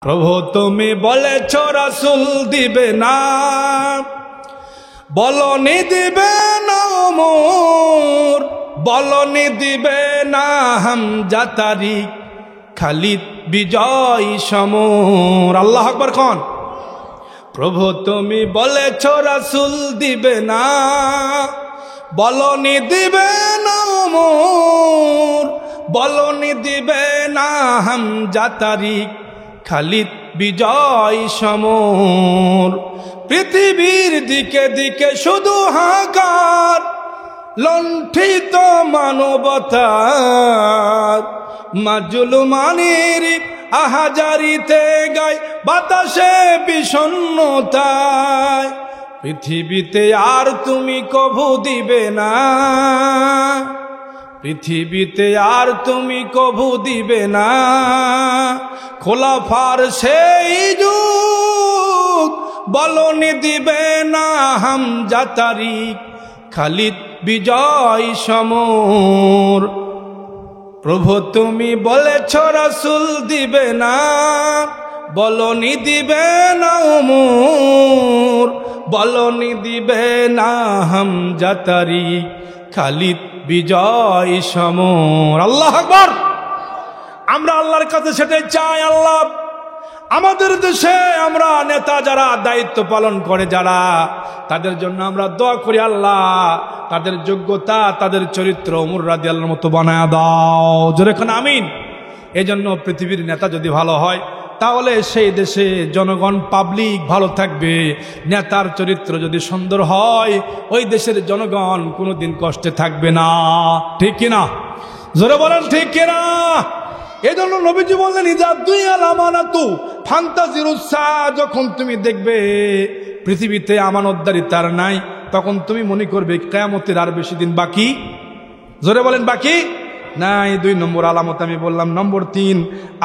প্রভু তুমি বলেছ রাসূল দিবে না, বলনি দিবে না ওমর, বলনি দিবে না হামজা তারিক, খালিদ বিজয় সমর। আল্লাহু আকবার কোন। প্রভু তুমি বলেছ রাসূল দিবে না, বলনি দিবে না ওমর, বলনি দিবে না হামজা তারিক, খালিদ বিজয় সমর। পৃথিবীর দিকে দিকে শুধু হাহাকার, লণ্ঠিত মানবতার, মাজলুমানের আহাজারিতে গায় বাতাসে বিষণ্ণতায়। পৃথিবীতে আর তুমি কভু দিবে না, পৃথিবীতে আর তুমি কভু দিবে না, খোলাফার সেই যুগ, বলনি দিবে না হামজা তারিক, খালিদ বিজয় সমর। প্রভু তুমি বলেছ রাসূল দিবে না, বলনি দিবে না ওমর, বলনি দিবে না হামজা তারিক, খালিদ বিজয় সমর। আল্লাহু আকবার। আমরা আল্লাহর কাছে সেটাই চাই। আল্লাহ আমাদের দেশে আমরা নেতা যারা দায়িত্ব পালন করে যারা, তাদের জন্য আমরা দোয়া করি, আল্লাহ তাদের যোগ্যতা তাদের চরিত্র ওমর রাদিয়াল্লাহু মতো বানায় দাও। জোরে খান আমিন। এজন্য পৃথিবীর নেতা যদি ভালো হয় তাহলে সেই দেশে জনগণ পাবলিক ভালো থাকবে। নেতার চরিত্র যদি সুন্দর হয় ওই দেশের জনগণ কোনোদিন কষ্টে থাকবে না। ঠিক কিনা? জোরে বলেন ঠিক কিনা? এই জন্য নবীজি বললেন ইজা দুইয়াল আমানাতু ফান্তাজিরুসা, যখন তুমি দেখবে পৃথিবীতে আমানতদারিতার নাই তখন তুমি মনে করবে কিয়ামতের আর বেশি দিন বাকি। জোরে বলেন বাকি নাই। 2 নম্বর আলামত আমি বললাম। নম্বর 3,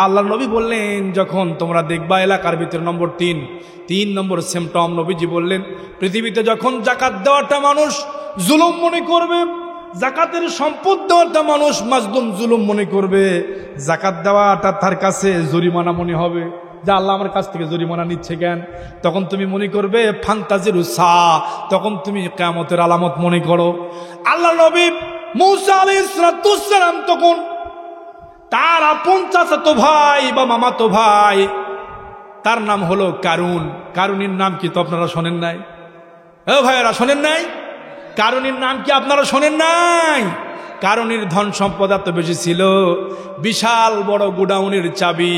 আল্লাহ নবী বললেন যখন তোমরা দেখবা এলাকার ভিতরে। নম্বর 3 নম্বর সিম্পটম নবীজি বললেন পৃথিবীতে যখন যাকাত দেওয়াটা মানুষ জুলুম মনে করবে, যাকাতের সম্পদ দেওয়াটা মানুষ মাজলুম জুলুম মনে করবে, যাকাত দেওয়াটা তার কাছে জরিমানা মনে হবে, যে আল্লাহ আমার কাছ থেকে জরিমানা নিচ্ছে কেন। তখন তুমি মনে করবে ফান্তাজিরুসা, তখন তুমি কিয়ামতের আলামত মনে করো। আল্লাহ নবী মূসা আলাইহিস সালাম তখন তার আপন চাচাতো ভাই বা মামাতো ভাই, তার নাম হলো কারুন। কারুনের নাম কি তো আপনারা শোনেন নাই? ও ভাইয়েরা শোনেন নাই? কারুনের নাম কি আপনারা শোনেন নাই? কারুনের ধন সম্পদ এত বেশি ছিল, বিশাল বড় গুডাউনের চাবি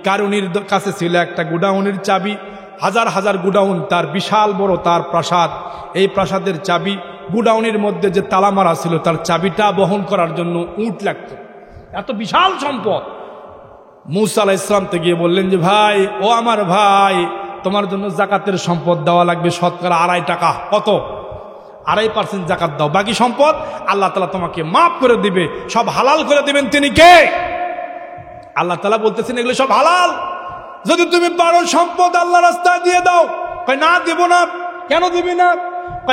কারুনের কাছে ছিল। একটা গুডাউনের চাবি, হাজার হাজার গুডাউন, তার বিশাল বড় তার প্রাসাদ। এই প্রাসাদের চাবি, গুডাউনের মধ্যে যে তালা মারা ছিল তার চাবিটা বহন করার জন্য উট লাগত। এত বিশাল সম্পদ। মূসা আলাইহিস সালাম তে গিয়ে বললেন যে ভাই, ও আমার ভাই, তোমার জন্য যাকাতের সম্পদ দেওয়া লাগবে শতকরা 2.5 টাকা। কত? 2.5% যাকাত দাও, বাকি সম্পদ আল্লাহ তাআলা তোমাকে মাফ করে দিবে, সব হালাল করে দিবেন। তিনি কে? আল্লাহ তাআলা বলতেছেন এগুলো সব হালাল, যদি তুমি পারো সম্পদ আল্লাহ রাস্তায় দিয়ে দাও। কয় না দেব না। কেন দিবি না?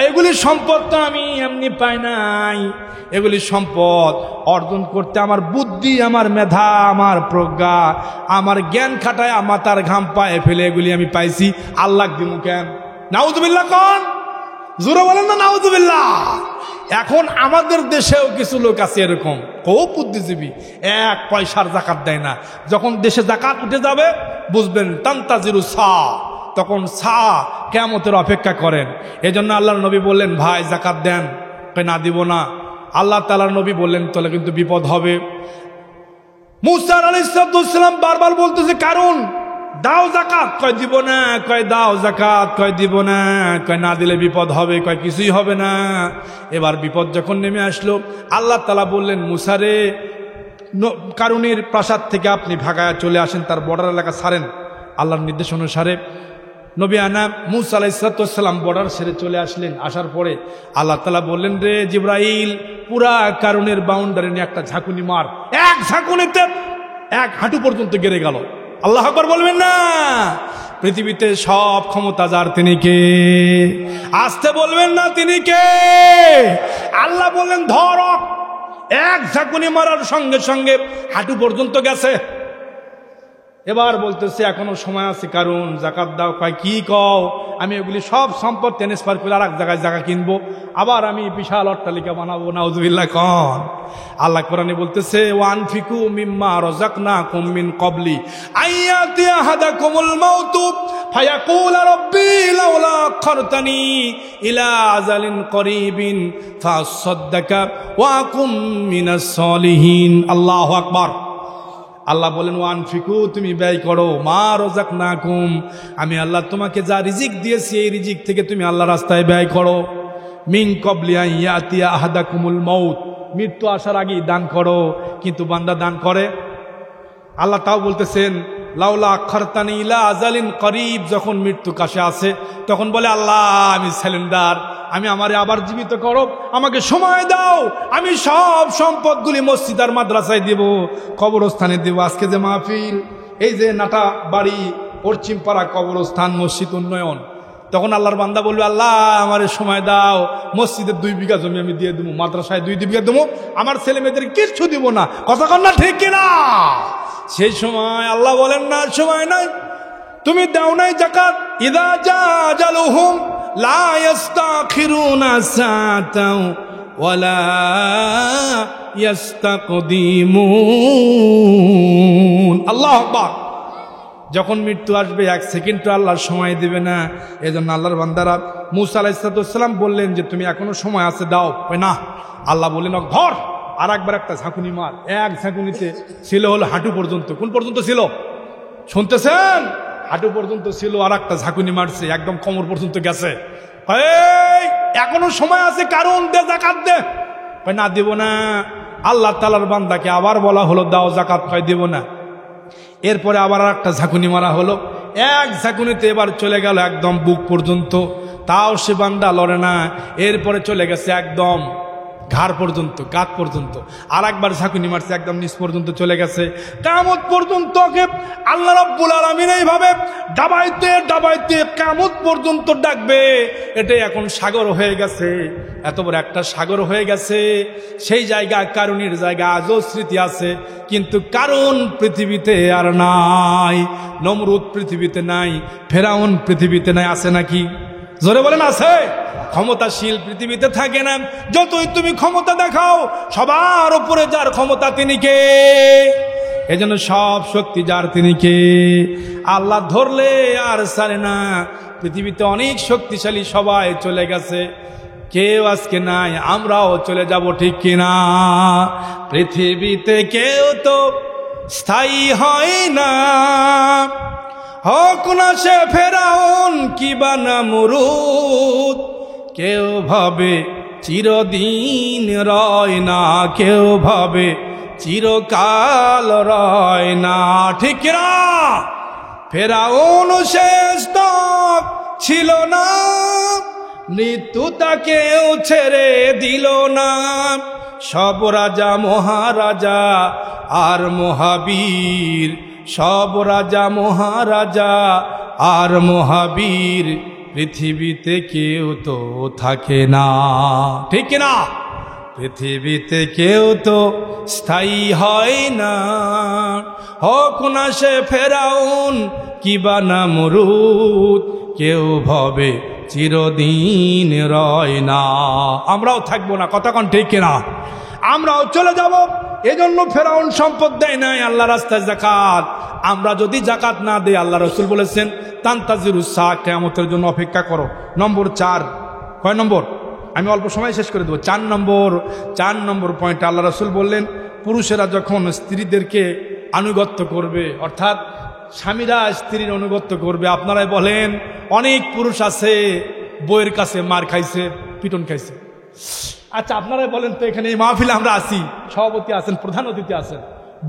এগুলি সম্পদ তো আমি এমনি পাই নাই, এগুলি সম্পদ অর্জন করতে আমার বুদ্ধি, আমার মেধা, আমার প্রজ্ঞা, আমার জ্ঞান খাটায় মাথার ঘাম পায়ে ফেলে এগুলি আমি পাইছি। আল্লাহ দিমু কেন? নাউজুবিল্লাহ কোন? জোরে বলেন না নাউজুবিল্লাহ। এখন আমাদের দেশেও কিছু লোক আছে এরকম, খুব বুদ্ধিজীবী, 1 পয়সার যাকাত দেয় না। যখন দেশে যাকাত উঠে যাবে বুঝবেন তান্তাজিরু সা, তখন সা কিয়ামতের অপেক্ষা করেন। এজন্য আল্লাহর নবী বললেন ভাই যাকাত দেন। না দিব না। আল্লাহ তাআলার নবী বললেন তাহলে কিন্তু বিপদ হবে। মূসা আলাইহিস সালাম বারবার বলতেছে কারণ দাও যাকাত, কয় দিব না, কয় দাও যাকাত, কয় দিব না, কয় না দিলে বিপদ হবে, কয় কিছুই হবে না। এবার বিপদ যখন নেমে আসলো আল্লাহ তাআলা বললেন মূসা রে, কারুনের প্রাসাদ থেকে আপনি ভাগায় চলে আসেন, তার বর্ডার এলাকা ছাড়েন। আল্লাহর নির্দেশ অনুসারে নবী আনা মূসা আলাইহিস সালাম বর্ডার ছেড়ে চলে আসলেন। আসার পরে আল্লাহ তাআলা বললেন রে জিবরাইল, পুরা কারুনের বাউন্ডারি নিয়ে একটা ঝাঁকুনি মার। এক ঝাঁকুনিতে 1 হাঁটু পর্যন্ত গেড়ে গেল। আল্লাহু আকবার বলবেন না? পৃথিবীতে সব ক্ষমতা যার, তিনি কে? আসতে বলবেন না তিনি কে? আল্লাহ বললেন ধর, এক ঝাঁকুনি মারার সঙ্গে সঙ্গে হাঁটু পর্যন্ত গেছে। এবার বলতেছে এখনো সময় আছে, কারণ জাকাত দাও। কয় কি কও? আমি এগুলি সব সম্পদ ট্রান্সফার করে আর এক জায়গায় জায়গা কিনবো, আবার আমি বিশাল অট্টালিকা বানাবো। নাউযুবিল্লাহ কন। আল্লাহ কোরআনে বলতেছে ওয়ানফিকু মিম্মা রাযাকনাকুম মিন ক্বাবলি আইয়াতি আহাদাকুমুল মাউতু ফায়াকুল রাব্বি লাউলা আখারতানি ইলা আজালিন করিবিন ফাসাদদাকা ওয়া আকুম মিনাস সালিহিন। আল্লাহু আকবার। আল্লাহ বলেন ওয়ানফিকু, তুমি ব্যয় করো, মা রাযাকনাকুম, আমি আল্লাহ তোমাকে যা রিজিক দিয়েছি এই রিজিক থেকে তুমি আল্লাহ রাস্তায় ব্যয় করো। মিন ক্বাবলি আইয়াতিয়া আহাদাকুমুল মাউত, মৃত্যু আসার আগেই দান করো। কিন্তু বান্দা দান করে, আল্লাহ তাও বলতেছেন লাউলা আখারতানি ইলা আজালিন করিব, যখন মৃত্যু কাছে আসে তখন বলে আল্লাহ আমি সিলিন্ডার, আমি আমারে আবার জীবিত করো, আমাকে সময় দাও, আমি সব সম্পদগুলি মসজিদ আর মাদ্রাসায় দেব, কবরস্থানে দেব। আজকে যে মাহফিল, এই যে নাটা বাড়ি, পশ্চিমপাড়া কবরস্থান, মসজিদ উন্নয়ন, তখন আল্লাহর বান্দা বলবে আল্লাহ আমারে সময় দাও, মসজিদের 2 বিঘা জমি আমি দিয়ে দেবো, মাদ্রাসায় 2 বিঘা দেবো, আমার ছেলে মেয়েদের কিচ্ছু দিব না। কথা কন না ঠিক কিনা? সেই সময় আল্লাহ বলেন না সময় নাই, তুমি দাও নাই জাকাত, ইদা জা আজালুহুম লা ইস্তাখিরুনা সাআতাও ওয়ালা ইস্তাকদিমুন। আল্লাহু আকবার। যখন মৃত্যু আসবে 1 সেকেন্ড আল্লাহর সময় দেবে না। এজন্য আল্লাহর বান্দারা মূসা আলাইহিস সালাম বললেন যে তুমি এখনো সময় আছে দাও। না, আল্লাহ বললেন ধর, আর একবার একটা ঝাঁকুনি মার। এক ঝাঁকুনিতে ছিল হলো হাঁটু পর্যন্ত। কোন পর্যন্ত ছিল শুনতেছেন? হাঁটু পর্যন্ত ছিল, আর একটা ঝাঁকুনি মারছে একদম কোমর পর্যন্ত গেছে। এখনো সময় আছে, কারণ দে জাকাত দে। না দেব না। আল্লাহ তাআলার বান্দাকে আবার বলা হলো দাও জাকাত, দেব না। এরপরে আবার একটা ঝাঁকুনি মারা হলো, এক ঝাঁকুনিতে এবার চলে গেল একদম বুক পর্যন্ত, তাও সে বান্দা লড়ে না। এরপরে চলে গেছে একদম ঘাড় পর্যন্ত, কাঁধ পর্যন্ত। আর একবার ঝাঁকুনি মারছে, একদম নিচ পর্যন্ত চলে গেছে। কিয়ামত পর্যন্ত আল্লাহ রাব্বুল আলামিন এইভাবে ডাবাইতে ডাবাইতে কিয়ামত পর্যন্ত ডাকবে। এটাই এখন সাগর হয়ে গেছে, এত বড় একটা সাগর হয়ে গেছে। সেই জায়গা কারুনের জায়গা আজও স্মৃতি আছে, কিন্তু কারণ পৃথিবীতে আর নাই, নমরুদ পৃথিবীতে নাই, ফেরাউন পৃথিবীতে নাই। আছে নাকি? জোরে বলেন আছে? ক্ষমতাশীল পৃথিবীতে থাকে না। যতই তুমি ক্ষমতা দেখাও, সবার উপরে যার ক্ষমতা তিনি কে? এজন্য সব শক্তি যার, তিনি কে? আল্লাহ ধরলে আর ছাড়ে না। পৃথিবীতে অনেক শক্তিশালী সবাই চলে গেছে, কেউ আজকে নাই, আমরাও চলে যাব, ঠিক কিনা? পৃথিবীতে কেউ তো স্থায়ী হয় না, হোক না সে ফেরাউন কিবা নমরুদ। কেউ ভাবে চিরদিন রয় না, কেউ ভাবে চিরকাল রয় না, ঠিক না? ফেরাউন শেষ তক ছিল না, মৃত্যু তাকেও ছেড়ে দিল না। সব রাজা মহারাজা আর মহাবীর, সব রাজা মহারাজা আর মহাবীর, পৃথিবীতে কেউ তো থাকে না, ঠিক না? পৃথিবীতে কেউ তো স্থায়ী হয় না, হোক না সে ফেরাউন কিবা নমরুদ। কেউ ভাবে চিরদিন রয় না, আমরাও থাকবো না। কথা কোন ঠিক কিনা? আমরাও চলে যাব। এজন্য ফেরাউন সম্পদ দেয় নাই, আল্লাহ রাস্তায় জাকাত। আমরা যদি জাকাত না দেই, আল্লাহ রাসূল বলেছেন তানতাজিরুস সাআ, কিয়ামতের জন্য অপেক্ষা করো। নম্বর 4, কয় নম্বর? আমি অল্প সময় শেষ করে দেবো। 4 নম্বর পয়েন্টে আল্লাহ রাসূল বললেন পুরুষেরা যখন স্ত্রীদেরকে আনুগত্য করবে, অর্থাৎ স্বামীরা স্ত্রীর আনুগত্য করবে। আপনারাই বলেন, অনেক পুরুষ আছে বইয়ের কাছে মার খাইছে, পিটন খাইছে। আচ্ছা আপনারাই বলেন তো, এখানে এই মাহফিলে আমরা আছি, সভাপতি আছেন, প্রধান অতিথি আছেন,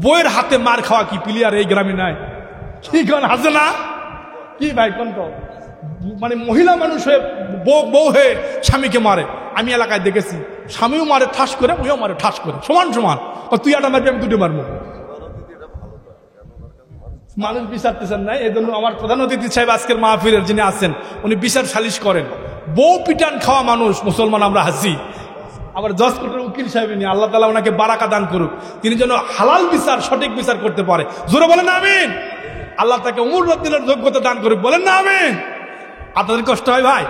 বইয়ের হাতে মার খাওয়া কি প্লেয়ার এই গ্রামে নাই? কি কোন আছে না? কি ভাই কোন তো, মানে মহিলা মানুষ হয়ে বউ হয়ে স্বামীকে মারে। আমি এলাকায় দেখেছি, স্বামীও মারে ঠাস করে, ওইও মারে ঠাস করে, সমান সমান। তুই একটা মারবি, আমি দুটো মারবো। মানুষ বিচারতেছেন না। এই জন্য আমার প্রধান অতিথি সাহেব আজকের মাহফিলের যিনি আছেন, উনি বিচার সালিশ করেন। বউ পিটান খাওয়া মানুষ মুসলমান আমরা হাসি। আবার জজ কোর্টের উকিল সাহেব নিয়ে, আল্লাহ তাআলা ওনাকে বারাকা দান করুক, তিনি যেন হালাল বিচার, সঠিক বিচার করতে পারে। জোরে বলেন আমিন। আল্লাহ তাকে উমর রাদিয়াল্লাহু যোগ্যতা দান করুক, বলেন না আমিন। আপনাদের কষ্ট হয় ভাই?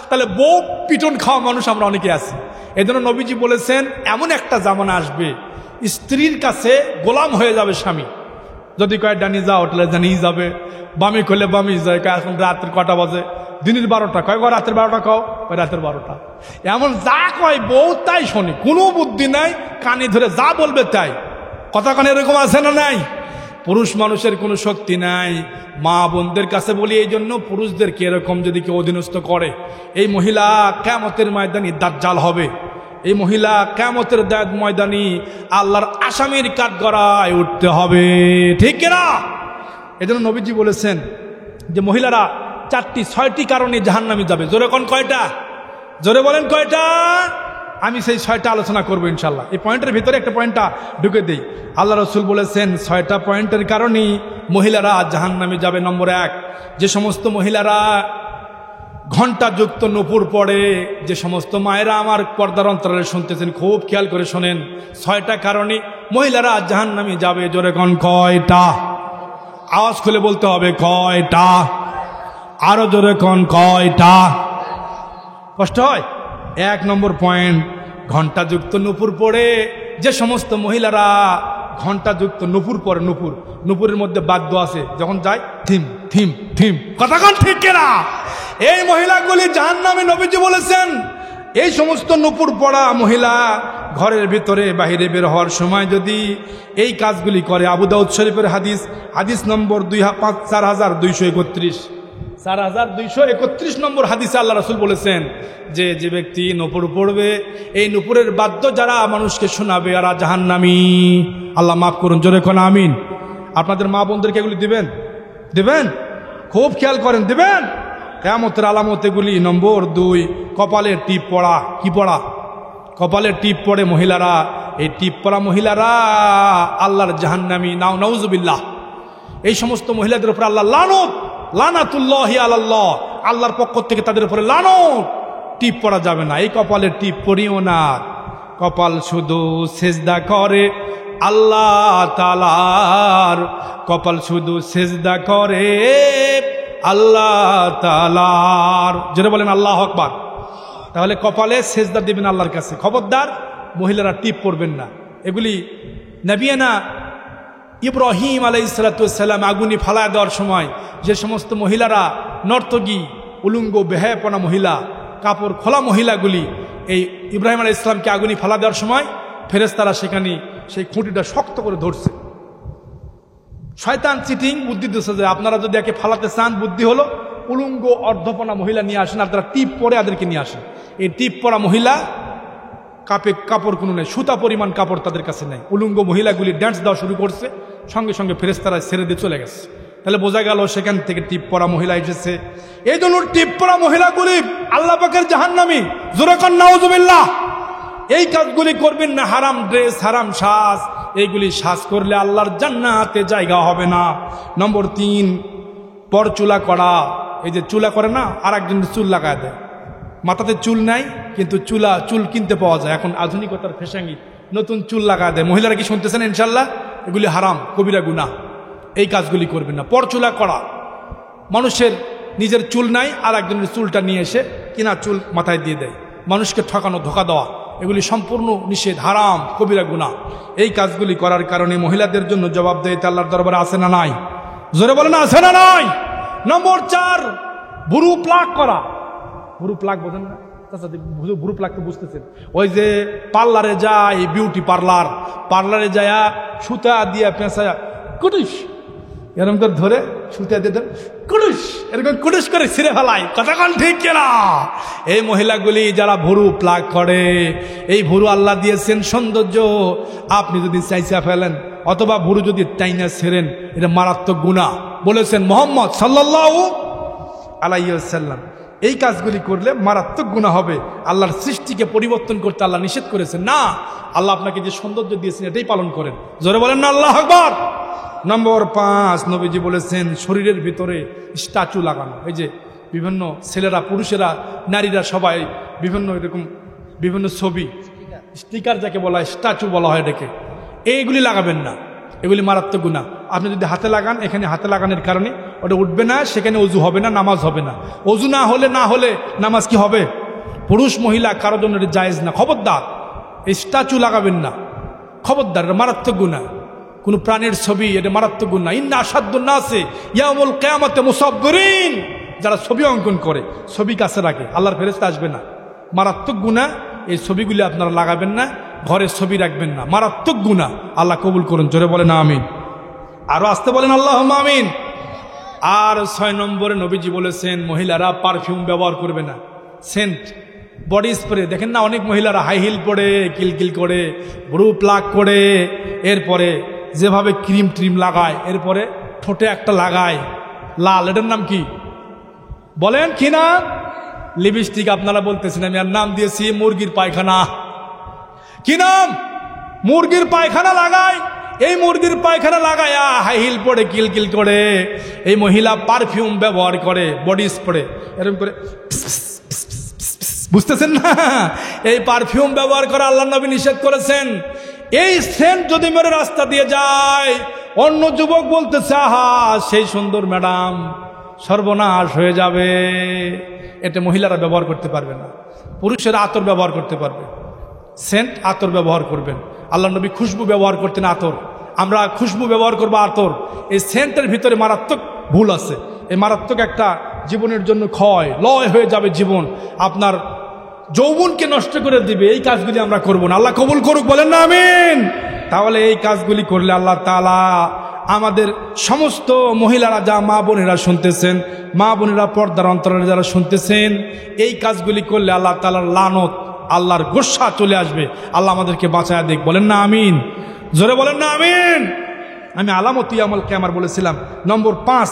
তাহলে বউ পিটন খাওয়া মানুষ আমরা অনেকে আছি। এই জন্য নবীজি বলেছেন এমন একটা জামানা আসবে স্ত্রীর কাছে গোলাম হয়ে যাবে স্বামী। যদি কয় ডানি যাও তাহলে জানিয়ে যাবে, বামি করলে বামি যায়। এখন রাত্রে কটা বাজে? দিনের 12টা। কয় রাতের 12টা কও? রাতের 12টা। এমন যা কয় বউ তাই শোনে, কোনো বুদ্ধি নাই, কানে ধরে যা বলবে তাই। কথা কানে এরকম আছে না নাই? পুরুষ মানুষের কোনো শক্তি নাই। মা বোনদের কাছে বলি এই জন্য, পুরুষদেরকে এরকম যদি কেউ অধীনস্থ করে, এই মহিলা কিয়ামতের ময়দানে দাজ্জাল হবে। এই মহিলা কিয়ামতের ময়দানে আল্লাহর আসামির কাঠগড়ায় উঠতে হবে, ঠিক কিনা? এই জন্য নবীজি বলেছেন যে মহিলারা 6টি কারণে জাহান্নামে যাবে। জোরে কোন কয়টা? জোরে বলেন কয়টা? আমি সেই 6টা আলোচনা করবো ইনশাল্লাহ। এই পয়েন্টের ভিতরে একটা পয়েন্টটা ঢুকে দিই। আল্লাহ রসুল বলেছেন 6টা পয়েন্টের কারণেই মহিলারা জাহান্নামে যাবে। নম্বর 1, যে সমস্ত মহিলারা ঘণ্টাযুক্ত নূপুর পড়ে, যে সমস্ত মায়েরা আমার পর্দার অন্তরালে শুনতেছেন খুব খেয়াল করে শোনেন, 6টা কারণে মহিলারা জাহান্নামে যাবে। জোরে কোন কয়টা? আওয়াজ খুলে বলতে হবে কয়টা? আরো জোরে কোন কয়টা? কষ্ট হয়? 1 নম্বর পয়েন্ট, ঘণ্টাযুক্ত নূপুর পড়ে যে সমস্ত মহিলারা ঘণ্টাযুক্ত নূপুর পরে, নূপুরের মধ্যে বাদ্য আছে, যখন যায় থিম থিম থিম, কথা কোন ঠিক কিনা? এই মহিলাগুলি জাহান্নামে। নবীজি বলেছেন এই সমস্ত নূপুর পড়া মহিলা ঘরের ভিতরে বাহিরে বের হওয়ার সময় যদি এই কাজগুলি করে, আবু দাউদ শরীফের হাদিস নম্বর 4231 নম্বর হাদিসে আল্লাহ রাসূল বলেছেন যে যে ব্যক্তি নূপুর পড়বে, এই নূপুরের বাদ্য যারা মানুষকে শোনাবে এরা জাহান্নামী। আল্লাহ মাফ করুন, জোরে কোন আমিন। আপনাদের মা বোনদেরকে এগুলি দিবেন? দিবেন? খুব খেয়াল করেন, দিবেন। কিয়ামতের আলামত এগুলি। নম্বর 2, কপালে টিপ পড়া। কি পড়া? কপালে টিপ পড়ে মহিলারা। এই টিপ পড়া মহিলারা আল্লাহর জাহান্নামী, নাউজুবিল্লাহ। এই সমস্ত মহিলাদের উপর আল্লাহ লানত, লানাতুল্লাহি আলাল্লাহ, আল্লাহর পক্ষ থেকে তাদের উপরে লানত। টিপ পড়া যাবে না, এই কপালে টিপ পড়িও না। কপাল শুধু সেজদা করে আল্লাহ তাআলার, কপাল শুধু সেজদা করে আল্লাহ তাআলার। যেটা বলেন আল্লাহু আকবার। তাহলে কপালে সেজদা দিবেন আল্লাহর কাছে। খবরদার মহিলারা টিপ পড়বেন না। এগুলি নবিয়ানা ইব্রাহিম আলাইহিস সালাম আগুনে ফালায় দেওয়ার সময় যে সমস্ত মহিলারা নর্তকী, উলঙ্গ, বেহায়াপনা মহিলা, কাপড় খোলা মহিলাগুলি এই ইব্রাহিম আলাইহিস সালামকে আগুনে ফালা দেওয়ার সময় ফেরেশতারা সেখানে সেই খুঁটিটা শক্ত করে ধরছে। শয়তান চিটিং বুদ্ধি দিচ্ছে যে আপনারা যদি একে ফালাতে চান, বুদ্ধি হলো উলঙ্গ অর্ধপনা মহিলা নিয়ে আসেন, আপনারা টিপ পরে তাদেরকে নিয়ে আসেন। এই টিপ পরা মহিলা কাপড় কোনো নেই, সুতা পরিমাণ কাপড় তাদের কাছে নেই। উলঙ্গ মহিলাগুলি ড্যান্স দেওয়া শুরু করছে, সঙ্গে সঙ্গে ফেরেশতারা ছেড়ে দিয়ে চলে গেছে। তাহলে বোঝা গেল সেখান থেকে টিপ পরা মহিলা এসেছে। এই জন্য টিপ পরা মহিলাগুলি আল্লাহ পাকের জাহান্নামী। জোরে কোন নাউজুবিল্লাহ। এই কাজগুলি করবেন না। হারাম ড্রেস, হারাম শ্বাস, এইগুলি শ্বাস করলে আল্লাহর জান্নাতে জায়গা হবে না। নম্বর 3, পরচুলা করা। এই যে চুলা করে না, আর একজন চুল লাগায় দেয়। মাথাতে চুল নাই কিন্তু চুল কিনতে পাওয়া যায়। এখন আধুনিকতার ফেসাঙ্গি নতুন চুল লাগায় দেয়। মহিলারা কি শুনতেছেন? ইনশাল্লাহ এগুলি হারাম, কবিরা গুনাহ। এই কাজগুলি করবেন না। পরচুলা করা, মানুষের নিজের চুল নাই, আর একজনের চুলটা নিয়ে এসে কিনা চুল মাথায় দিয়ে দেয়। মানুষকে ঠকানো, ধোকা দেওয়া, এগুলি সম্পূর্ণ নিষেধ, হারাম, কবিরা গুনাহ। এই কাজগুলি করার কারণে মহিলাদের জন্য জবাবদিহিতা আল্লাহর দরবারে আছে না নাই? জোরে বলেন আছে না নাই? নম্বর 4, ভুরু প্লাক করা। ভুরু প্লাক বোঝেন না? ভুরু প্লাক তো বুঝতেছেন। ওই যে পার্লারে যায়, বিউটি পার্লারে যায় সুতা দিয়া পেঁচায়া কুটুস এরকম করে ধরে, সুতা দিয়ে দেন কুটুস, এরকম কুটুস করে ছিঁড়ে ফেলায়। কতক্ষণ ঠিক কিনা? এই মহিলাগুলি যারা ভুরু প্লাক করে, এই ভুরু আল্লাহ দিয়েছেন সৌন্দর্য। আপনি যদি চাইচা ফেলেন অথবা ভুরু যদি টাইনা ছেড়েন, এটা মারাত্মক গুনাহ বলেছেন মুহাম্মদ সাল্লাল্লাহু আলাইহি ওয়াসাল্লাম। এই কাজগুলি করলে মারাত্মক গুনাহ হবে। আল্লাহর সৃষ্টিকে পরিবর্তন করতে আল্লাহ নিষেধ করেছেন। না, আল্লাহ আপনাকে যে সৌন্দর্য দিয়েছেন এটাই পালন করেন। জোরে বলেন না আল্লাহু আকবার। নম্বর 5, নবীজি বলেছেন শরীরের ভিতরে স্ট্যাচু লাগানো। এই যে বিভিন্ন ছেলেরা, পুরুষেরা, নারীরা সবাই বিভিন্ন ছবি, স্টিকার যাকে বলা হয়, স্ট্যাচু বলা হয়, এটাকে এইগুলি লাগাবেন না। এগুলি মারাত্মক গুনাহ। আপনি যদি হাতে লাগান, এখানে হাতে লাগানোর কারণে ওটা উঠবে না, সেখানে অজু হবে না, নামাজ হবে না। অজু না হলে নামাজ কি হবে? পুরুষ মহিলা কারোর জন্য এটা জায়েজ না। খবরদার এই স্ট্যাচু লাগাবেন না, খবরদার, এটা মারাত্মক গুনাহ। কোন প্রাণীর ছবি, এটা মারাত্মক গুনাহ। ইন্না আশাদ্দুন নাসি ইয়াউমুল কিয়ামাতি মুসাব্বিরিন, যারা ছবি অঙ্কন করে, ছবি কাছে রাখে, আল্লাহর ফেরেশতা আসবে না। মারাত্মক গুনাহ। এই ছবিগুলি আপনারা লাগাবেন না, ঘরে ছবি রাখবেন না, মারাত্মক গুনাহ। আল্লাহ কবুল করুন, জোরে বলেন আমিন। আরো আসতে বলেন আল্লাহুম্মা আমিন। আর 6 নম্বরে নবীজি বলেছেন মহিলারা পারফিউম ব্যবহার করবে না, সেন্ট, বডি স্প্রে। দেখেন না অনেক মহিলারা হাই হিল পরে, কিলকিল করে, ব্রু প্লাক করে, এরপরে যেভাবে ক্রিম ট্রিম লাগায়, এরপরে ঠোঁটে একটা লাগায় লাল, এটার নাম কি বলেন? কি না? লিপস্টিক। আপনারা বলতেছেন, আমি আর নাম দিয়েছি মুরগির পায়খানা। কি নাম? মুরগির পায়খানা লাগায়। এই মুরগির পায়খানা লাগায়া হাই হিল পরে, কিলকিল করে এই মহিলা পারফিউম ব্যবহার করে, বডি স্প্রে এরকম করে, বুঝতেছেন না? এই পারফিউম ব্যবহার করা আল্লাহ নবী নিষেধ করেছেন। এই সেন্ট যদি মেরে রাস্তা দিয়ে যায়, অন্য যুবক বলতেছে আহা সেই সুন্দর ম্যাডাম, সর্বনাশ হয়ে যাবে। এটা মহিলারা ব্যবহার করতে পারবে না। পুরুষেরা আতর ব্যবহার করতে পারবে, সেন্ট আতর ব্যবহার করবেন। আল্লাহ নবী খুশবু ব্যবহার করতেন, আতর। আমরা খুশবু ব্যবহার করবো, আতর। এই সেন্টের ভিতরে মারাত্মক ভুল আছে। এই মারাত্মক একটা জীবনের জন্য ক্ষয়, লয় হয়ে যাবে জীবন, আপনার যৌবনকে নষ্ট করে দিবে। এই কাজগুলি আমরা করব না। আল্লাহ কবুল করুক, বলেন না আমিন। তাহলে এই কাজগুলি করলে আল্লাহ তাআলা আমাদের সমস্ত মহিলারা, যা মা বোনেরা শুনতেছেন, মা বোনেরা পর্দার অন্তরালে যারা শুনতেছেন, এই কাজগুলি করলে আল্লাহ তাআলার লানত, আল্লাহর গোসা চলে আসবে। আল্লাহ আমাদেরকে বাঁচায় দেখ, বলেন না আমিন। জোরে বলেন না আমিন। আমি আলামত ইয়াউমুল কিয়ামাহ বলেছিলাম নম্বর 5,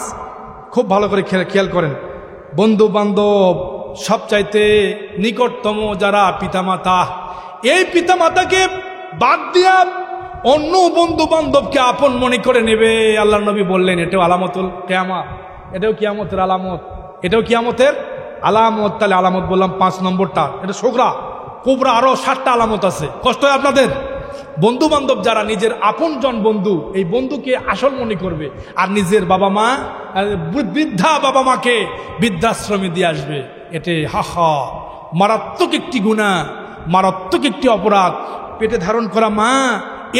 খুব ভালো করে খেয়াল করেন। বন্ধু বান্ধব সবচাইতে নিকটতম যারা পিতামাতা, এই পিতামাতাকে বাদ দিয়া অন্য বন্ধু বান্ধবকে আপন মনে করে নেবে। আল্লাহ নবী বললেন এটাও আলামতুল কিয়ামা, এটাও কিয়ামতের আলামত, এটাও কিয়ামতের আলামত। তাহলে আলামত বললাম 5 নম্বরটা, এটা সোগরা, কোবরা, আরো 7টা আলামত আছে। কষ্ট হয় আপনাদের? বন্ধু বান্ধব যারা নিজের আপনজন বন্ধু, এই বন্ধুকে আসল মনে করবে, আর নিজের বাবা মা, বৃদ্ধা বাবা মাকে বৃদ্ধাশ্রমে দিয়ে আসবে। এতে হাহা মারাত্মক একটি গুনাহ, মারাত্মক একটি অপরাধ। পেটে ধারণ করা মা,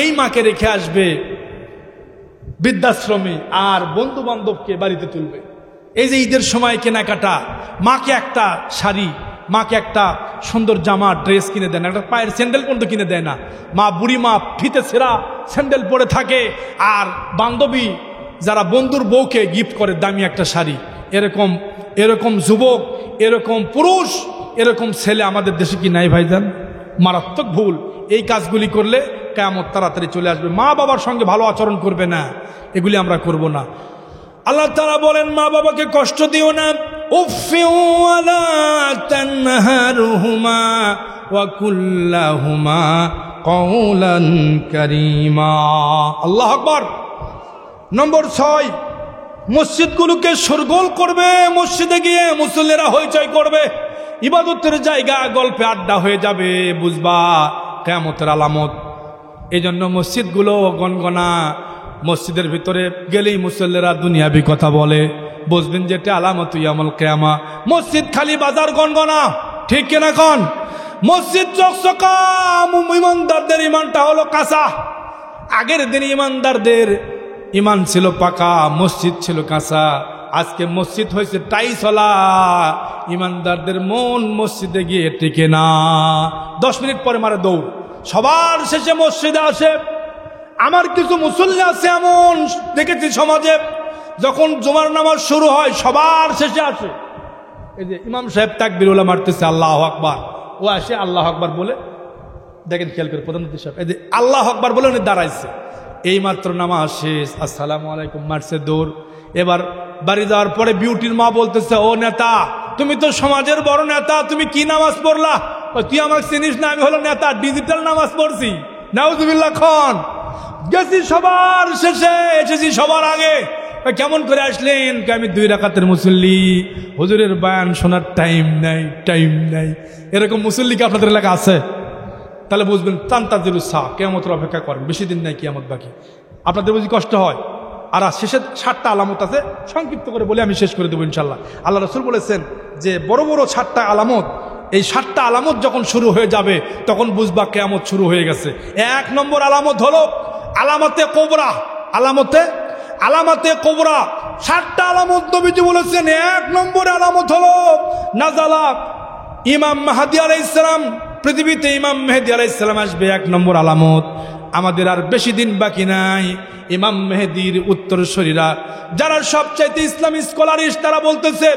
এই মাকে রেখে আসবে বৃদ্ধাশ্রমে, আর বন্ধু বান্ধবকে বাড়িতে তুলবে। এই যে ঈদের সময় কেনাকাটা, মাকে একটা শাড়ি, মাকে একটা সুন্দর জামা, ড্রেস কিনে দেয় না, একটা পায়ের স্যান্ডেল পর্যন্ত কিনে দেয় না। মা, বুড়ি মা ফিতে ছেঁড়া স্যান্ডেল পরে থাকে, আর বান্ধবী যারা বন্ধুর বউকে গিফট করে দামি একটা শাড়ি। এরকম যুবক, এরকম পুরুষ, এরকম ছেলে আমাদের দেশে কি নাই ভাইজান? মারাত্মক ভুল। এই কাজগুলি করলে কিয়ামত তাড়াতাড়ি চলে আসবে। মা বাবার সঙ্গে ভালো আচরণ করবে না, এগুলি আমরা করব না। আল্লাহ তাআলা বলেন মা বাবাকে কষ্ট দিও না। উফিউ ওয়ালা তানহারহুমা ওয়া কুল্লাহুমা কওলান কারীমা। আল্লাহু আকবার। নম্বর 6, মসজিদগুলোকে শোরগোল করবে। মসজিদে গিয়ে মুসল্লিরা হইচই করবে, ইবাদতের জায়গা গল্পে আড্ডা হয়ে যাবে, বুঝবা কিয়ামতের আলামত। এই জন্য মসজিদগুলো গনগনা। মসজিদের ভিতরে গেলেই মুসল্লিরা দুনিয়াবি কথা বলে, বুঝবেন যে এটা আলামত ইয়াউমুল কিয়ামা। মসজিদ খালি বাজার গনগনা, ঠিক কিনা কোন? মসজিদ চকচকা, ইমানদারদের ইমানটা হলো কাঁচা। আগের দিন ইমানদারদের ইমান ছিল পাকা, মসজিদ ছিল কাঁচা। আজকে মসজিদ হয়েছে টাইসলা, ইমানদারদের মন মসজিদে গিয়ে টিকে না। 10 মিনিট পরে মারে দৌড়, সবার শেষে মসজিদে আসে। আমার কিছু মুসল্লি আছে এমন দেখেছি সমাজে, যখন জুমার নামাজ শুরু হয় সবার শেষে আসে। এই যে ইমাম সাহেব তাকবীরুল্লাহ মারতেছে, আল্লাহু আকবার, ও আসে আল্লাহু আকবার বলে, দেখেন খেয়াল করে প্রধানমন্ত্রী সাহেব, এই যে আল্লাহু আকবার বলে উনি দাঁড়াইছে। এইমাত্র নামাজ শেষ, আসসালামু আলাইকুম মারছে দৌড়। এবার বাড়ি যাওয়ার পরে বিউটির মা বলতেছে, ও নেতা, তুমি তো সমাজের বড় নেতা, তুমি কি নামাজ পড়লা? তুই আমাকে চিনিস না, আমি হলো নেতা, ডিজিটাল নামাজ পড়ছি। নাউজুবিল্লাহ। খন গেছি সবার শেষে, এসেছি সবার আগে। কেমন করে আসলেন? আমি 2 রাকাতের মুসল্লি, হুজুরের বয়ান শোনার টাইম নাই। এরকম মুসল্লিকে আপনাদের এলাকা আছে? তাহলে বুঝবেন তান্তাজিরুস সা, কিয়ামতের অপেক্ষা করেন, বেশি দিন নাই কিয়ামত বাকি। আপনাদের বুঝি কষ্ট হয়? আর শেষের 7টা আলামত আছে, সংক্ষিপ্ত করে বলে আমি শেষ করে দেবো ইনশাল্লাহ। আল্লাহ রাসূল বলেছেন যে বড় বড় 7টা আলামত, এই 7টা আলামত যখন শুরু হয়ে যাবে তখন বুঝবা কিয়ামত শুরু হয়ে গেছে। 1 নম্বর আলামত হলো আলামতে কোবরা। আলামতে কোবরা 7টা আলামত নবীজি বলেছেন। 1 নম্বর আলামত হলো নাজালা ইমাম মাহদী আলাইহিস সালাম, পৃথিবীতে ইমাম মেহেদী আলাইহিস সালাম আসবে। 1 নম্বর আলামত। আমাদের আর বেশি দিন বাকি নাই। ইমাম মেহেদীর উত্তরসূরিরা যারা সবচাইতে ইসলামী স্কলারিস্ট, তারা বলতেছে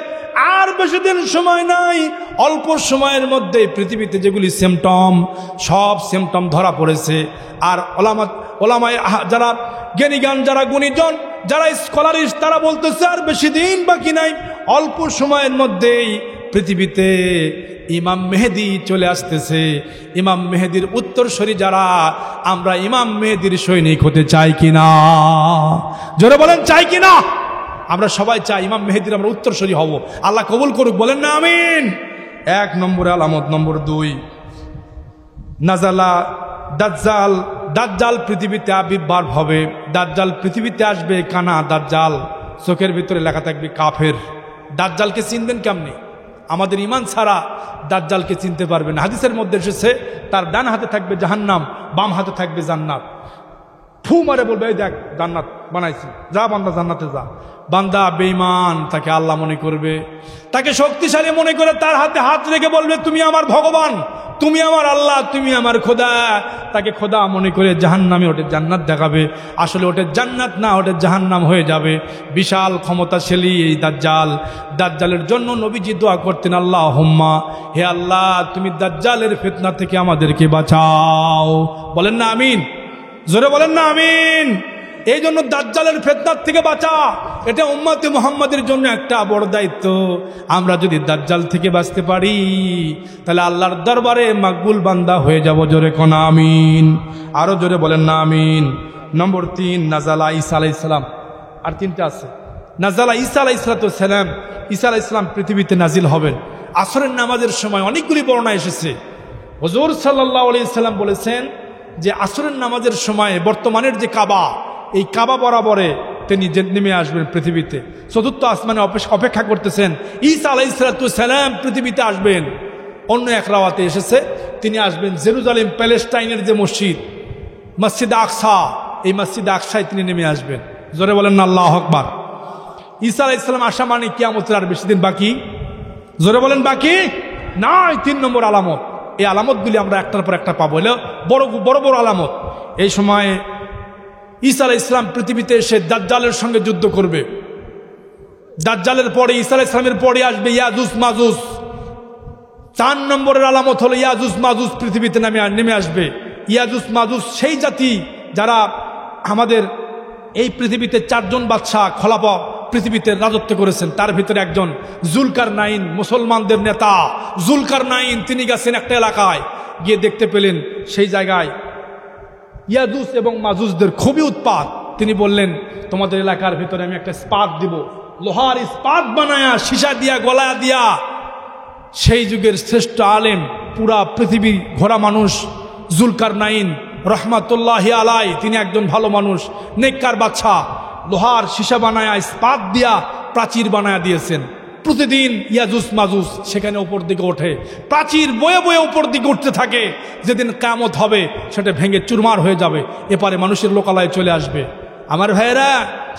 আর বেশি দিন সময় নাই, অল্প সময়ের মধ্যে পৃথিবীতে যেগুলি সিমটম, সব সিমটম ধরা পড়েছে। আর ওলামায়ে যারা জ্ঞানীগান, যারা গুণীজন, যারা স্কলারিস্ট, তারা বলতেছে আর বেশি দিন বাকি নাই, অল্প সময়ের মধ্যেই পৃথিবীতে ইমাম মেহেদী চলে আসতেছে। ইমাম মেহেদীর উত্তরসূরি যারা, আমরা ইমাম মেহেদীর সৈনিক হতে চাই কিনা? জোরে বলেন চাই কিনা? আমরা সবাই চাই ইমাম মেহেদীর আমরা উত্তরসূরি হব। আল্লাহ কবুল করুক, বলেন না আমিন। 1 নম্বরে আলামত। নম্বর 2 নাজালা দাজ্জাল। দাজ্জাল পৃথিবীতে আবির্ভাব হবে। দাজ্জাল পৃথিবীতে আসবে কানা দাজ্জাল, চোখের ভিতরে লেখা থাকবে কাফের। দাজ্জালকে চিনবেন কেমনে? আমাদের ঈমান ছাড়া দাজ্জালকে চিনতে পারবেন। হাদিসের মধ্যে এসেছে তার ডান হাতে থাকবে জাহান্নাম, বাম হাতে থাকবে জান্নাত। ফু মারে বলবে এই দেখ জান্নাত বানাইছি, যা বান্দা জান্নাতে যা। বান্দা বেঈমান, তাকে আল্লাহ মনে করবে, তাকে শক্তিশালী মনে করে তার হাতে হাত রেখে বলবে তুমি আমার ভগবান, তুমি আমার আল্লাহ, তুমি আমার খোদা। তাকে খোদা মনে করে জাহান্নামে ওঠে জান্নাত দেখাবে। আসলে ওঠে জান্নাত না, ওঠে জাহান্নাম হয়ে যাবে। বিশাল ক্ষমতাশালী এই দাজ্জাল। দাজ্জালের জন্য নবীজি দোয়া করতেন, আল্লাহুম্মা, হে আল্লাহ তুমি দাজ্জালের ফিতনা থেকে আমাদেরকে বাঁচাও। বলেন না আমিন, জোরে বলেন না আমিন। এই জন্য দাজ্জালের ফিতনার থেকে বাঁচা, এটা উম্মতে মুহাম্মাদের জন্য একটা বড় দায়িত্ব। আমরা যদি দাজ্জাল থেকে বাঁচতে পারি তাহলে আল্লাহর দরবারে মাকবুল বান্দা হয়ে যাব। জোরে কোন আমিন, আরো জোরে বলেন না আমিন। নম্বর 3 নাজালা ঈসা আলাইহিস সালাম। আর 3টা আছে। নাজালা ঈসা আলাইহিস সালাম। ঈসা আলাইহিস সালাম পৃথিবীতে নাজিল হবেন আসরের নামাজের সময়। অনেকগুলি বর্ণনা এসেছে। হুজুর সাল্লাল্লাহু আলাইহি সাল্লাম বলেছেন যে আসরের নামাজের সময় বর্তমানের যে কাবা, এই কাবা বরাবরে তিনি নেমে আসবেন পৃথিবীতে। 4র্থ আসমানে অপেক্ষা করতেছেন। ঈসা আলাইহিস সালাম পৃথিবীতে আসবেন। অন্য এক রাওয়াতে এসেছে তিনি আসবেন জেরুজালেম, প্যালেস্টাইনের যে মসজিদ, মসজিদ আকসা, এই মসজিদ আকসায় তিনি নেমে আসবেন। জোরে বলেন না আল্লাহু আকবার। ঈসা আলাইহিস সালাম আসা মানে কিয়ামতের আর বেশি দিন বাকি? জোরে বলেন বাকি নাই। 3 নম্বর আলামত। এই আলামতগুলি আমরা একটার পর একটা পাবো, এলো বড় বড় আলামত। এই সময়ে ঈসা আলাইহিস সালাম পৃথিবীতে এসে দাজ্জালের সঙ্গে যুদ্ধ করবে। দাজ্জালের পরে ঈসা আলাইহিস সালামের পরে আসবে ইয়াজুজ মাজুজ। 4 নম্বরের আলামত হলো ইয়াজুজ মাজুজ পৃথিবীতে নেমে আসবে। ইয়াজুজ মাজুজ সেই জাতি যারা আমাদের এই পৃথিবীতে 4 জন বাদশাহ খলাফা পৃথিবীতে রাজত্ব করেছেন। তার ভিতরে একজন জুলকারনাইন, মুসলমানদের নেতা জুলকারনাইন। তিনি গেছেন একটা এলাকায়, গিয়ে দেখতে পেলেন সেই জায়গায় ইয়াজুজ এবং মাজুজদের খুবই উৎপাত। তিনি বললেন তোমাদের এলাকার ভিতরে আমি একটা ইস্পাত দিব, লোহার ইস্পাত বানায়া সীসা দিয়া গলায়া দিয়া। সেই যুগের শ্রেষ্ঠ আলেম, পুরা পৃথিবী ঘোরা মানুষ জুলকারনাইন রহমাতুল্লাহি আলাই। তিনি একজন ভালো মানুষ, নেককার বাদশা। লোহার সীসা বানায়া ইস্পাত দিয়া প্রাচীর বানায়া দিয়েছেন। প্রতিদিন ইয়াজুজ মাজুজ সেখানে উপর দিকে ওঠে, প্রাচীর বয়ে বয়ে উপর দিকে উঠতে থাকে। যেদিন কিয়ামত হবে সেটা ভেঙে চুরমার হয়ে যাবে, এপারে মানুষের লোকালয়ে চলে আসবে। আমার ভাইয়েরা,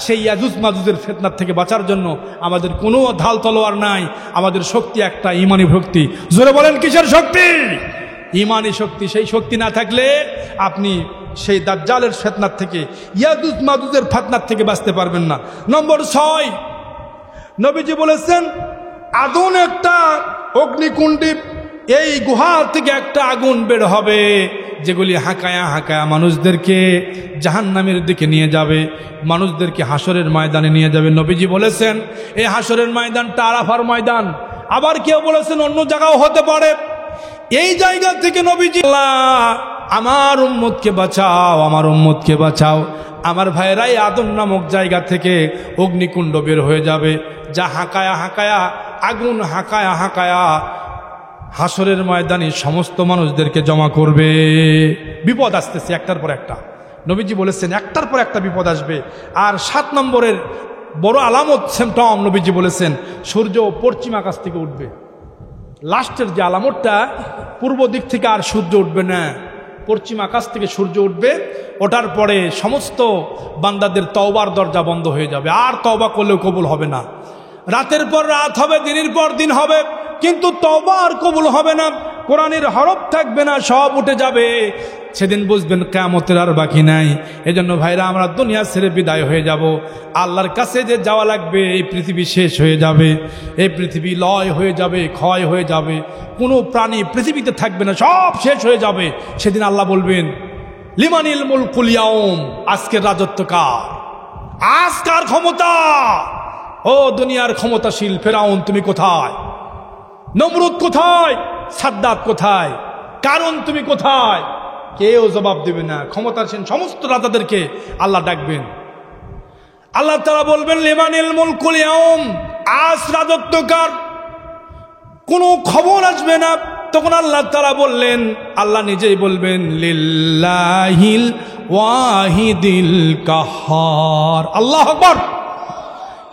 সেই ইয়াজুজ মাজুজের ফিতনার থেকে বাঁচার জন্য আমাদের কোনো ঢাল তলোয়ার নাই, আমাদের শক্তি একটা, ইমানি শক্তি। জোরে বলেন কিসের শক্তি? ইমানি শক্তি। সেই শক্তি না থাকলে আপনি সেই দাজ্জালের ফিতনার থেকে, ইয়াজুজ মাজুজের ফিতনার থেকে বাঁচতে পারবেন না। নম্বর 6 নবীজি বলেছেন আগুন একটা অগ্নিকুণ্ডী, এই গুহা থেকে একটা আগুন বের হবে যেগুলি হাঁকায়া হাঁকায়া মানুষদেরকে জাহান্নামের দিকে নিয়ে যাবে, মানুষদেরকে হাসরের ময়দানে নিয়ে যাবে। নবীজি বলেছেন এই হাসরের ময়দানটা আরাফার ময়দান। আবার কেউ বলেছেন অন্য জায়গাও হতে পারে। এই জায়গা থেকে নবীজি, আল্লাহ আমার উম্মতকে বাঁচাও, আমার উম্মতকে বাঁচাও। আমার ভাইয়েরাই আদম নামক জায়গা থেকে অগ্নিকুণ্ড বের হয়ে যাবে, যা হাঁকায়া হাঁকায়া আগুন হাঁকায়া হাঁকায়া হাসরের ময়দানে সমস্ত মানুষদেরকে জমা করবে। বিপদ আসতেছে একটার পর একটা। নবীজি বলেছেন একটার পর একটা বিপদ আসবে। আর 7 নম্বরের বড় আলামত সিম্পটম নবীজি বলেছেন, সূর্য পশ্চিম আকাশ থেকে উঠবে। লাস্টের যে আলামতটা, পূর্ব দিক থেকে আর সূর্য উঠবে না, পশ্চিম আকাশ থেকে সূর্য উঠবে। ওঠার পরে সমস্ত বান্দাদের তওবার দরজা বন্ধ হয়ে যাবে, আর তওবা করলেও কবুল হবে না। রাতের পর রাত হবে, দিনের পর দিন হবে, কিন্তু তওবা আর কবুল হবে না। কোরআনের হরফ থাকবে না, সব উঠে যাবে। সেদিন বুঝবেন কিয়ামতের আর বাকি নাই। এজন্য ভাইরা, আমরা দুনিয়া ছেড়ে বিদায় হয়ে যাব। আল্লাহর কাছে যে যাওয়া লাগবে, এই পৃথিবী শেষ হয়ে যাবে, এই পৃথিবী লয় হয়ে যাবে, ক্ষয় হয়ে যাবে, কোনো প্রাণী পৃথিবীতে থাকবে না, সব শেষ হয়ে যাবে। সেদিন আল্লাহ বলবেন, লিমানিল মুলকুল ইয়াউম, আজকের রাজত্ব কার, আজকার ক্ষমতা। ও দুনিয়ার ক্ষমতাশীল ফেরাউন, তুমি কোথায়? নমরুদ কোথায়? সাদ্দাত কোথায়? কারণ তুমি কোথায়? কেউ জবাব দেবে না। ক্ষমতাসীন সমস্ত রাজাদেরকে আল্লাহ ডাকবেন। আল্লাহ তাআলা বলবেন, লিমানিল মুলকুল ইয়াউম, আজ রাজত্ব কার? কোনো খবর আসবে না। তখন আল্লাহ তাআলা বললেন, আল্লাহ নিজেই বলবেন, লিল্লাহিল ওয়াহিদিল কাহ্হার। আল্লাহু আকবার।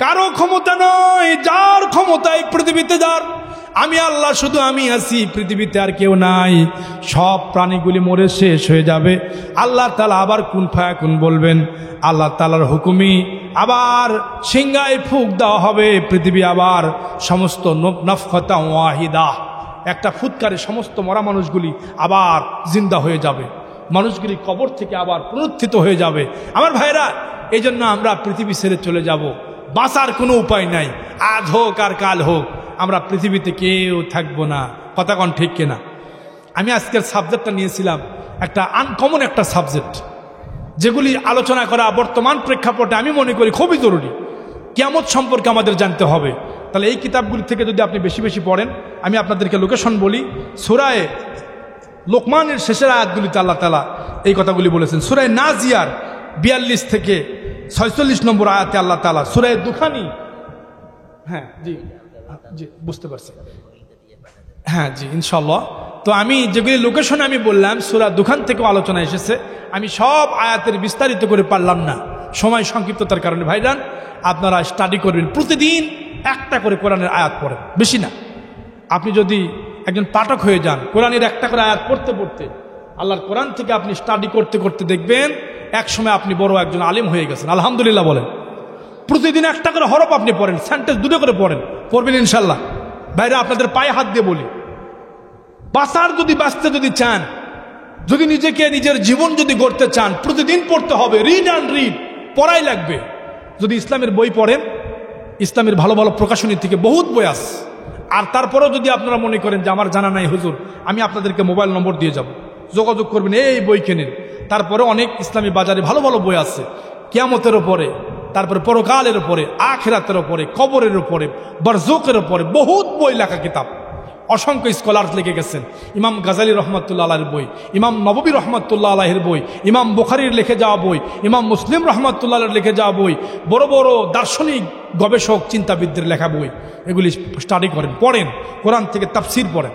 কারো ক্ষমতা নয়, যার ক্ষমতায় পৃথিবীতে, যার আমি আল্লাহ, শুধু আমি আছি, পৃথিবীতে আর কেউ নাই। সব প্রাণীগুলি মরে শেষ হয়ে যাবে। আল্লাহ তাআলা আবার কুন ফায়াকুন বলবেন। আল্লাহ তাআলার হুকুমই আবার সিংহায় ফুঁক দেওয়া হবে। পৃথিবী আবার সমস্ত নফখতা ওয়াহিদা, একটা ফুৎকারে সমস্ত মরা মানুষগুলি আবার জিন্দা হয়ে যাবে। মানুষগুলি কবর থেকে আবার পুনরুত্থিত হয়ে যাবে। আমার ভাইরা, এই জন্য আমরা পৃথিবী ছেড়ে চলে যাব। বাঁচার কোনো উপায় নাই। আজ হোক আর কাল হোক, আমরা পৃথিবীতে কেউ থাকবো না। কথা কোন ঠিক কিনা? আমি আজকের সাবজেক্টটা নিয়েছিলাম একটা আনকমন একটা সাবজেক্ট, যেগুলি আলোচনা করা বর্তমান প্রেক্ষাপটে আমি মনে করি খুবই জরুরি। কিয়ামত সম্পর্কে আমাদের জানতে হবে। তাহলে এই কিতাবগুলি থেকে যদি আপনি বেশি বেশি পড়েন, আমি আপনাদেরকে লোকেশন বলি। সূরা লোকমানের শেষের আয়াতগুলিতে আল্লাহ তাআলা এই কথাগুলি বলেছেন। সূরা নাজিয়ার 42 থেকে 46 নম্বর আয়াতে আল্লাহ তাআলা, সূরা দুখানি, হ্যাঁ জি জি বুঝতে পারছি, হ্যাঁ জি ইনশাআল্লাহ। তো আমি যেগুলি লোকেশন আমি বললাম, সূরা দুখান থেকেও আলোচনা এসেছে। আমি সব আয়াতের বিস্তারিত করে পারলাম না, সময় সংক্ষিপ্ততার কারণে। ভাইজান, আপনারা স্টাডি করবেন, প্রতিদিন একটা করে কোরআনের আয়াত পড়েন, বেশি না। আপনি যদি একজন পাঠক হয়ে যান, কোরআনের একটা করে আয়াত পড়তে পড়তে, আল্লাহর কোরআন থেকে আপনি স্টাডি করতে করতে দেখবেন এক সময় আপনি বড় একজন আলিম হয়ে গেছেন। আলহামদুলিল্লাহ বলেন। প্রতিদিন একটা করে হরফ আপনি পড়েন, সেন্টেন্স দুটো করে পড়বেন ইনশাল্লাহ। ভাইরা, আপনাদের পায়ে হাত দিয়ে বলি, বাঁচতে যদি চান, যদি নিজেকে নিজের জীবন যদি গড়তে চান, প্রতিদিন পড়তে হবে। রিড অ্যান্ড রিড, পড়াই লাগবে। যদি ইসলামের বই পড়েন, ইসলামের ভালো ভালো প্রকাশনী থেকে বহুত বই আছে। আর তারপরেও যদি আপনারা মনে করেন যে আমার জানা নাই হুজুর, আমি আপনাদেরকে মোবাইল নম্বর দিয়ে যাব, যোগাযোগ করবেন, এই বই কেনেন। তারপরে অনেক ইসলামী বাজারে ভালো ভালো বই আছে, কিয়ামতের উপরে, তারপরে পরকালের উপরে, আখিরাতের উপরে, কবরের উপরে, বারজুকের উপরে বহুত বই লেখা কিতাব। অসংখ্য স্কলার্স লিখে গেছেন। ইমাম গাজালি রহমাতুল্লাহ আলাইহির বই, ইমাম নববী রহমাতুল্লাহ আলাইহির বই, ইমাম বুখারীর লিখে যাওয়া বই, ইমাম মুসলিম রহমাতুল্লাহ আলাইহির লিখে যাওয়া বই, বড় বড় দার্শনিক গবেষক চিন্তাবিদদের লেখা বই, এগুলি স্টাডি করেন, পড়েন। কোরআন থেকে তাফসীর পড়েন,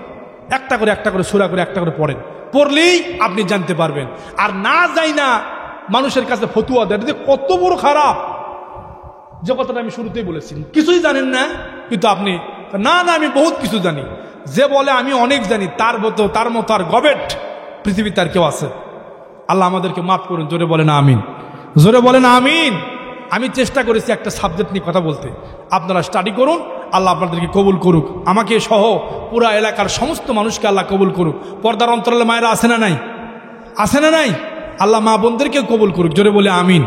একটা করে সূরা করে একটা করে পড়েন। পড়লেই আপনি জানতে পারবেন। আর না যাই না মানুষের কাছে ফতুয়া দেয়, কত বড় খারাপ। যে কথাটা আমি শুরুতেই বলেছি, কিছুই জানেন না, কিন্তু আপনি না আমি বহুত কিছু জানি। যে বলে আমি অনেক জানি, তার মতো আর গবেট পৃথিবীতে আর কেউ আছে? আল্লাহ আমাদেরকে মাফ করুন। জোরে বলেন আমিন, জোরে বলেন আমিন। আমি চেষ্টা করেছি একটা সাবজেক্ট নিয়ে কথা বলতে। আপনারা স্টাডি করুন, আল্লাহ আপনাদেরকে কবুল করুক, আমাকে সহ পুরা এলাকার সমস্ত মানুষকে আল্লাহ কবুল করুক। পর্দার অন্তরালে মায়েরা আছে না নাই? আছে না নাই? আল্লাহ মা বোনদেরকে কবুল করুক। জোরে বলে আমিন।